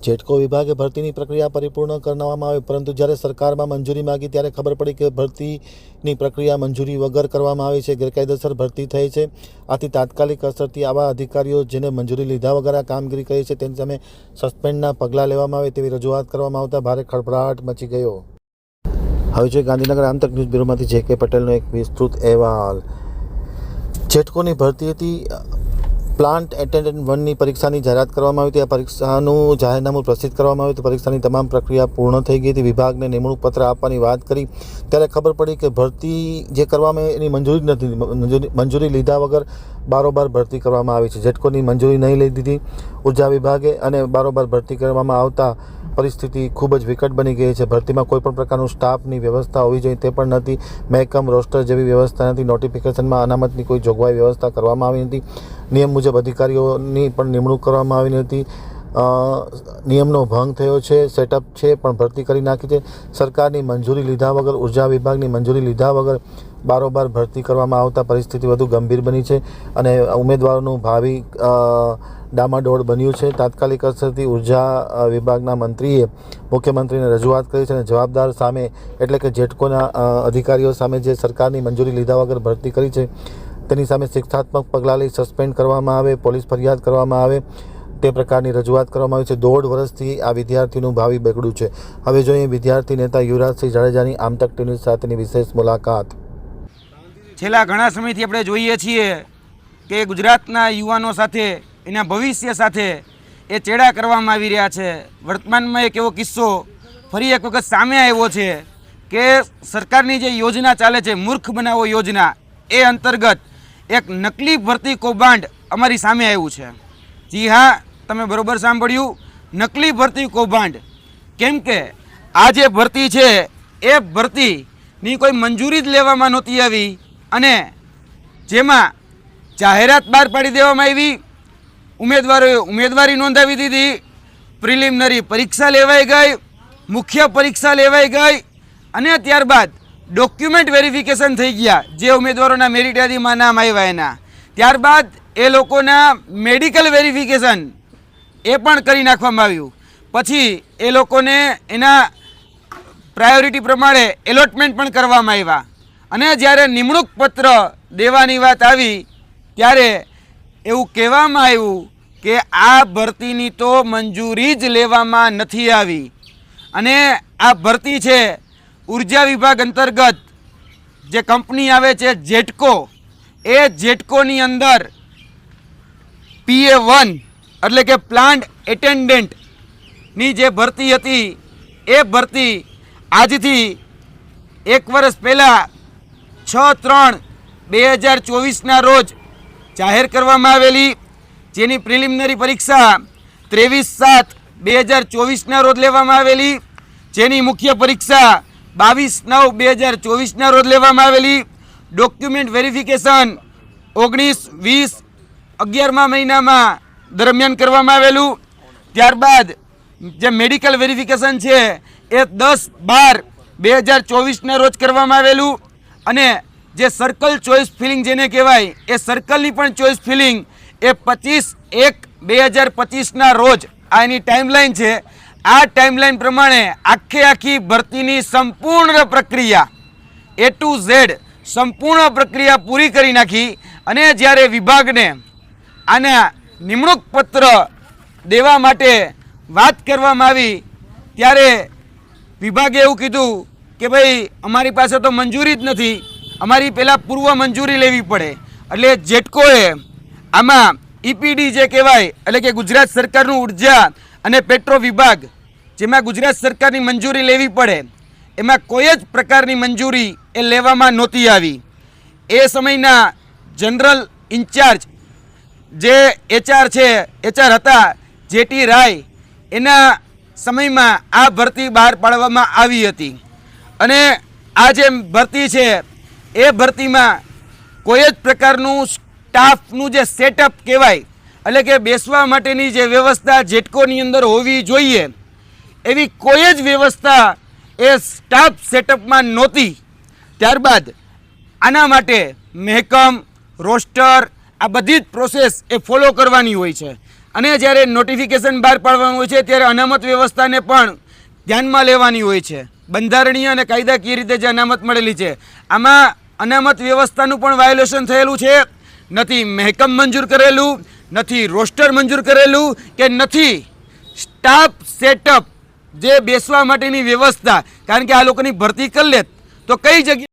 જેટકો વિભાગે ભરતીની પ્રક્રિયા પરિપૂર્ણ કરવામાં આવી, પરંતુ જ્યારે સરકારમાં મંજૂરી માગી ત્યારે ખબર પડી કે ભરતીની પ્રક્રિયા મંજૂરી વગર કરવામાં આવી છે, ગેરકાયદેસર ભરતી થઈ છે। આથી તાત્કાલિક અસરથી આવા અધિકારીઓ જેને મંજૂરી લીધા વગર આ કામગીરી કરી છે તેની સામે સસ્પેન્ડના પગલાં લેવામાં આવે તેવી રજૂઆત કરવામાં આવતા ભારે ખળભળાટ મચી ગયો। હવે જોઈએ ગાંધીનગર આમતક ન્યૂઝ બ્યુરોમાંથી જે.કે. પટેલનો એક વિસ્તૃત અહેવાલ। જેટકોની ભરતી હતી પ્લાન્ટ એટેન્ડન્ટ 1ની પરીક્ષાની જાહેરાત કરવામાં આવી હતી। આ પરીક્ષાનું જાહેરનામું પ્રસિદ્ધ કરવામાં આવ્યું હતું। પરીક્ષાની તમામ પ્રક્રિયા પૂર્ણ થઈ ગઈ હતી। વિભાગને નિમણૂક પત્ર આપવાની વાત કરી ત્યારે ખબર પડી કે ભરતી જે કરવામાં એની મંજૂરી જ નથી, મંજૂરી લીધા વગર બારોબાર ભરતી કરવામાં આવી છે। જેટકોની મંજૂરી નહીં લઈ દીધી ઉર્જા વિભાગે અને બારોબાર ભરતી કરવામાં આવતા પરિસ્થિતિ ખૂબ જ વિકટ બની ગઈ છે। ભરતીમાં કોઈપણ પ્રકારનું સ્ટાફની વ્યવસ્થા હોવી જોઈએ તે પણ નથી। મહેકમ રોસ્ટર જેવી વ્યવસ્થા નથી। નોટિફિકેશનમાં અનામતની કોઈ જોગવાઈ વ્યવસ્થા કરવામાં આવી નથી। નિયમ મુજબ અધિકારીઓની પણ નિમણૂક કરવામાં આવી નથી। નિયમનો ભંગ થયો છે। સેટઅપ છે પણ ભરતી કરી નાખી છે। સરકારની મંજૂરી લીધા વગર, ઉર્જા વિભાગની મંજૂરી લીધા વગર બારોબાર ભરતી કરવામાં આવતા પરિસ્થિતિ વધુ ગંભીર બની છે અને ઉમેદવારોનું ભાવિ ડામાડોળ બન્યું છે। તાત્કાલિક અસરથી ઉર્જા વિભાગના મંત્રીએ મુખ્યમંત્રીને રજૂઆત કરી છે અને જવાબદાર સામે એટલે કે જેટકોના અધિકારીઓ સામે જે સરકારની મંજૂરી લીધા વગર ભરતી કરી છે તેની સામે શિક્ષાત્મક પગલાં લઈ સસ્પેન્ડ કરવામાં આવે, પોલીસ ફરિયાદ કરવામાં આવે તે પ્રકારની રજૂઆત કરવામાં આવી છે। 1.5 વર્ષથી આ વિદ્યાર્થીનું ભાવિ બગડ્યું છે। હવે જોઈએ વિદ્યાર્થી નેતા યુવરાજસિંહ જાડેજાની આમતક ન્યૂઝ સાથેની વિશેષ મુલાકાત। છેલ્લા ઘણા સમયથી આપણે જોઈએ છીએ કે ગુજરાતના યુવાનો સાથે, એના ભવિષ્ય સાથે એ ચેડા કરવામાં આવી રહ્યા છે। વર્તમાનમાં એક એવો કિસ્સો ફરી એક વખત સામે આવ્યો છે કે સરકારની જે યોજના ચાલે છે મૂર્ખ બનાવો યોજના, એ અંતર્ગત એક નકલી ભરતી કૌભાંડ અમારી સામે આવ્યું છે। જી હા, તમે બરોબર સાંભળ્યું, નકલી ભરતી કૌભાંડ। કેમ કે આ જે ભરતી છે એ ભરતીની કોઈ મંજૂરી જ લેવામાં નહોતી આવી અને જેમાં જાહેરાત બહાર પાડી દેવામાં આવી, ઉમેદવારોએ ઉમેદવારી નોંધાવી દીધી, પ્રિલિમિનરી પરીક્ષા લેવાઈ ગઈ, મુખ્ય પરીક્ષા લેવાઈ ગઈ અને ત્યારબાદ ડોક્યુમેન્ટ વેરિફિકેશન થઈ ગયા જે ઉમેદવારોના મેરિટ યાદીમાં નામ આવ્યા એના। ત્યારબાદ એ લોકોના મેડિકલ વેરિફિકેશન એ પણ કરી નાખવામાં આવ્યું। પછી એ લોકોને એના પ્રાયોરિટી પ્રમાણે એલોટમેન્ટ પણ કરવામાં આવ્યા અને જ્યારે નિમણૂક પત્ર દેવાની વાત આવી ત્યારે એવું કહેવામાં આવ્યું કે આ ભરતીની તો મંજૂરી જ લેવામાં નથી આવી અને આ ભરતી છે ઉર્જા વિભાગ અંતર્ગત જે કંપની આવે છે જેટકો, એ જેટકોની અંદર PA1 એટલે કે પ્લાન્ટ એટેન્ડન્ટની જે ભરતી હતી એ ભરતી આજથી 1 વર્ષ પહેલાં 6/3/2024ના રોજ જાહેર કરવામાં આવેલી, જેની પ્રિલિમિનરી પરીક્ષા 23/7/2024ના રોજ લેવામાં આવેલી, જેની મુખ્ય પરીક્ષા 22/9/2024ના રોજ લેવામાં આવેલી, ડોક્યુમેન્ટ વેરિફિકેશન 19/20/11મા મહિનામાં દરમિયાન કરવામાં આવેલું। ત્યારબાદ જે મેડિકલ વેરિફિકેશન છે એ 10/12/2024ના રોજ કરવામાં આવેલું અને જે સર્કલ ચોઇસ ફિલિંગ જેને કહેવાય એ સર્કલની પણ ચોઇસ ફિલિંગ એ 25/1/2025ના રોજ આ એની ટાઈમલાઈન છે। આ ટાઈમલાઈન પ્રમાણે આખી ભરતીની સંપૂર્ણ પ્રક્રિયા A to Z સંપૂર્ણ પ્રક્રિયા પૂરી કરી નાખી અને જ્યારે વિભાગને આના નિમણૂક પત્ર દેવા માટે વાત કરવામાં આવી ત્યારે વિભાગે એવું કીધું કે ભાઈ અમારી પાસે તો મંજૂરી જ નથી, અમારી પહેલાં પૂર્વ મંજૂરી લેવી પડે। એટલે જેટકોએ આમાં EPD જે કહેવાય એટલે કે ગુજરાત સરકારનું ઉર્જા અને પેટ્રો વિભાગ, જેમાં ગુજરાત સરકારની મંજૂરી લેવી પડે, એમાં કોઈ જ પ્રકારની મંજૂરી એ લેવામાં નહોતી આવી। એ સમયના જનરલ ઇન્ચાર્જ જે HR હતા JT રાય, એના સમયમાં આ ભરતી બહાર પાડવામાં આવી હતી અને આ જે ભરતી છે એ ભરતીમાં કોઈ જ પ્રકારનું સ્ટાફનું જે સેટઅપ કહેવાય એટલે કે બેસવા માટેની જે વ્યવસ્થા જેટકોની અંદર હોવી જોઈએ એવી કોઈ જ વ્યવસ્થા એ સ્ટાફ સેટઅપમાં નહોતી। ત્યારબાદ આના માટે મહેકમ, રોસ્ટર, આ બધી જ પ્રોસેસ એ ફોલો કરવાની હોય છે। અને જ્યારે નોટિફિકેશન બહાર પાડવાનું હોય છે ત્યારે અનામત વ્યવસ્થાને પણ ધ્યાનમાં લેવાની હોય છે. બંધારણીય અને કાયદાકીય રીતે જે અનામત મળેલી છે આમાં અનામત વ્યવસ્થાનું પણ વાયોલેશન થયેલું છે. નથી મહેકમ મંજૂર કરેલું, નથી રોસ્ટર મંજૂર કરેલું, કે નથી સ્ટાફ સેટઅપ જે બેસવા માટેની વ્યવસ્થા. કારણ કે આ લોકોની ભરતી કરી લે તો કઈ જગ્યાએ